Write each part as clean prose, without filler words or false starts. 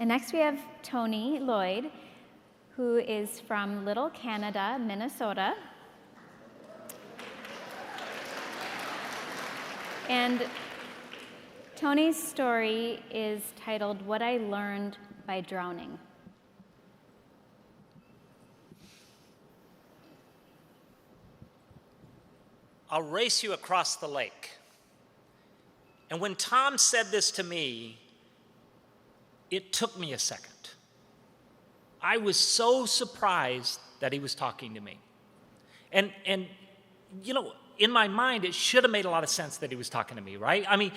And next we have Tony Lloyd, who is from Little Canada, Minnesota. And Tony's story is titled, What I Learned by Drowning. I'll race you across the lake. And when Tom said this to me, it took me a second. I was so surprised that he was talking to me. And you know, in my mind, it should have made a lot of sense that he was talking to me, right? I mean,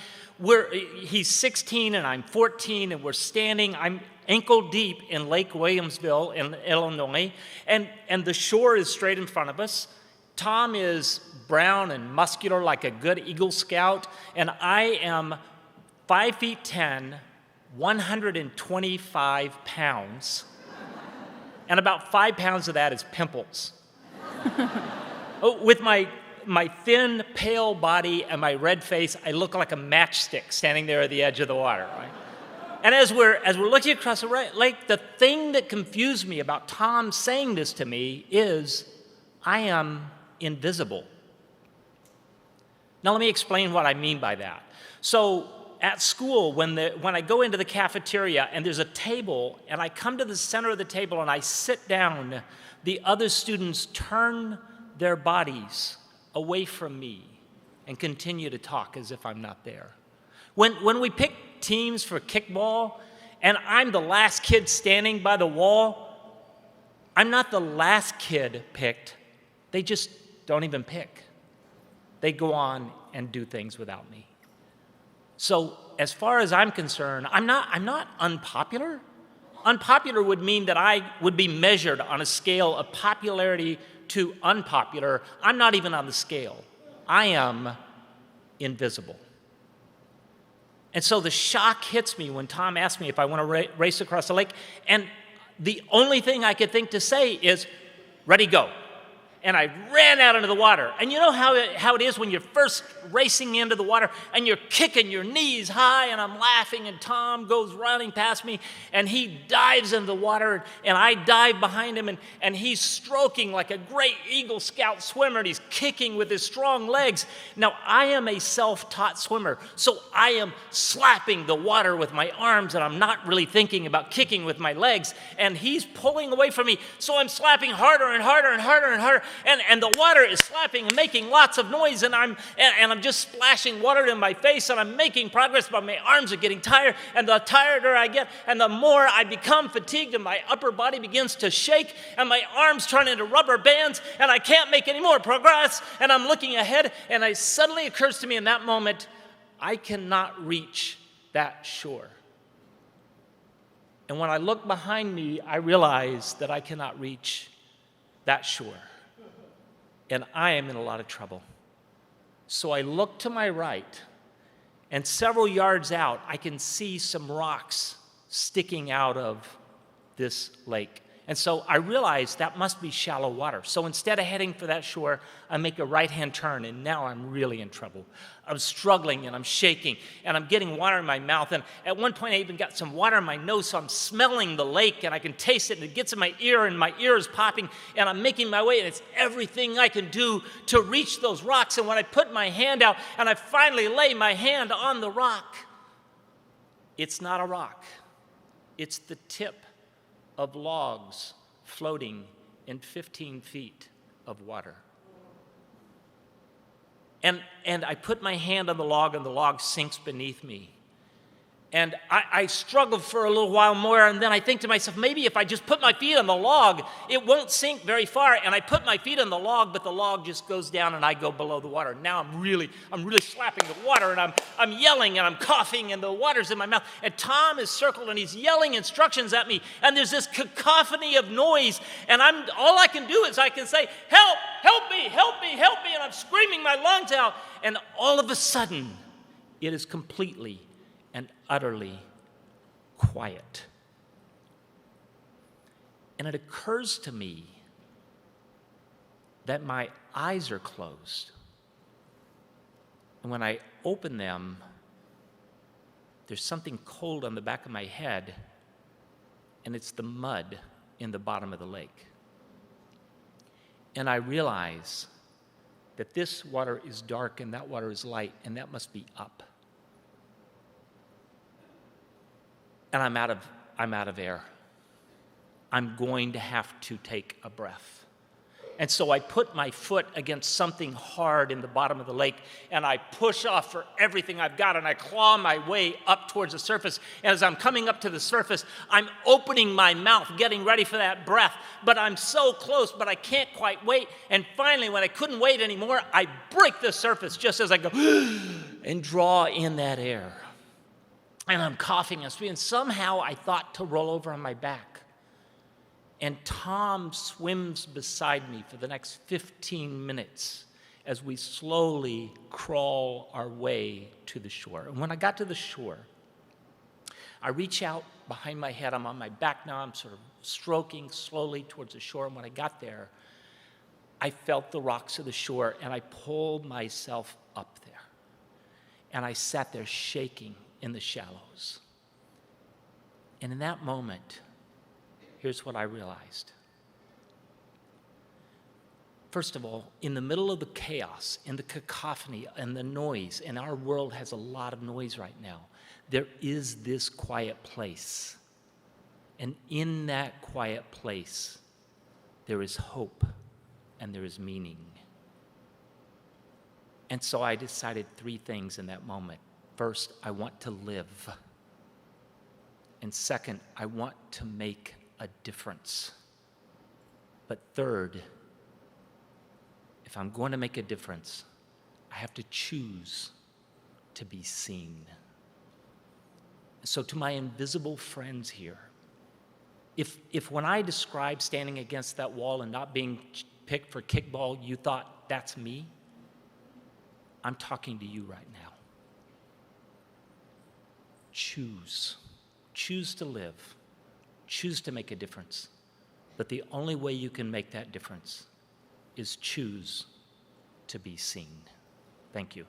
he's 16 and I'm 14 and we're standing, I'm ankle deep in Lake Williamsville in Illinois, and the shore is straight in front of us. Tom is brown and muscular like a good Eagle Scout, and I am 5'10", 125 pounds, and about 5 pounds of that is pimples. With my thin, pale body and my red face, I look like a matchstick standing there at the edge of the water, right? And as we're looking across the lake, the thing that confused me about Tom saying this to me is, I am invisible. Now let me explain what I mean by that. So at school, when I go into the cafeteria and there's a table and I come to the center of the table and I sit down, the other students turn their bodies away from me and continue to talk as if I'm not there. When we pick teams for kickball and I'm the last kid standing by the wall, I'm not the last kid picked. They just don't even pick. They go on and do things without me. So as far as I'm concerned, I'm not unpopular. Unpopular would mean that I would be measured on a scale of popularity to unpopular. I'm not even on the scale. I am invisible. And so the shock hits me when Tom asked me if I want to race across the lake, and the only thing I could think to say is, ready, go. And I ran out into the water. And you know how it is when you're first racing into the water and you're kicking your knees high and I'm laughing and Tom goes running past me and he dives into the water and I dive behind him and he's stroking like a great Eagle Scout swimmer and he's kicking with his strong legs. Now, I am a self-taught swimmer, so I am slapping the water with my arms and I'm not really thinking about kicking with my legs, and he's pulling away from me, so I'm slapping harder and harder and harder and harder. And the water is slapping and making lots of noise, and I'm just splashing water in my face, and I'm making progress, but my arms are getting tired, and the tireder I get, and the more I become fatigued, and my upper body begins to shake, and my arms turn into rubber bands, and I can't make any more progress, and I'm looking ahead, and it suddenly occurs to me in that moment, I cannot reach that shore. And when I look behind me, I realize that I cannot reach that shore. And I am in a lot of trouble. So I look to my right, and several yards out, I can see some rocks sticking out of this lake. And so I realize that must be shallow water. So instead of heading for that shore, I make a right-hand turn, and now I'm really in trouble. I'm struggling, and I'm shaking, and I'm getting water in my mouth. And at one point, I even got some water in my nose, so I'm smelling the lake, and I can taste it, and it gets in my ear, and my ear is popping, and I'm making my way, and it's everything I can do to reach those rocks. And when I put my hand out, and I finally lay my hand on the rock, it's not a rock. It's the tip of logs floating in 15 feet of water. And I put my hand on the log, and the log sinks beneath me. And I struggle for a little while more, and then I think to myself, maybe if I just put my feet on the log, it won't sink very far. And I put my feet on the log, but the log just goes down, and I go below the water. Now I'm really slapping the water, and I'm yelling, and I'm coughing, and the water's in my mouth. And Tom is circled, and he's yelling instructions at me, and there's this cacophony of noise, and all I can do is I can say, help, help me, help me, help me, and I'm screaming my lungs out. And all of a sudden, it is completely and utterly quiet. And it occurs to me that my eyes are closed. And when I open them, there's something cold on the back of my head, and it's the mud in the bottom of the lake. And I realize that this water is dark and that water is light, and that must be up. And I'm out of air. I'm going to have to take a breath. And so I put my foot against something hard in the bottom of the lake, and I push off for everything I've got, and I claw my way up towards the surface. And as I'm coming up to the surface, I'm opening my mouth, getting ready for that breath. But I'm so close, but I can't quite wait. And finally, when I couldn't wait anymore, I break the surface just as I go and draw in that air. And I'm coughing and somehow I thought to roll over on my back. And Tom swims beside me for the next 15 minutes as we slowly crawl our way to the shore. And when I got to the shore, I reach out behind my head. I'm on my back now. I'm sort of stroking slowly towards the shore. And when I got there, I felt the rocks of the shore, and I pulled myself up there. And I sat there shaking in the shallows. And in that moment, here's what I realized. First of all, in the middle of the chaos and the cacophony and the noise, and our world has a lot of noise right now, there is this quiet place. And in that quiet place, there is hope and there is meaning. And so I decided 3 things in that moment. First, I want to live. And second, I want to make a difference. But third, if I'm going to make a difference, I have to choose to be seen. So to my invisible friends here, if when I described standing against that wall and not being picked for kickball, you thought that's me, I'm talking to you right now. Choose. Choose to live. Choose to make a difference. But the only way you can make that difference is choose to be seen. Thank you.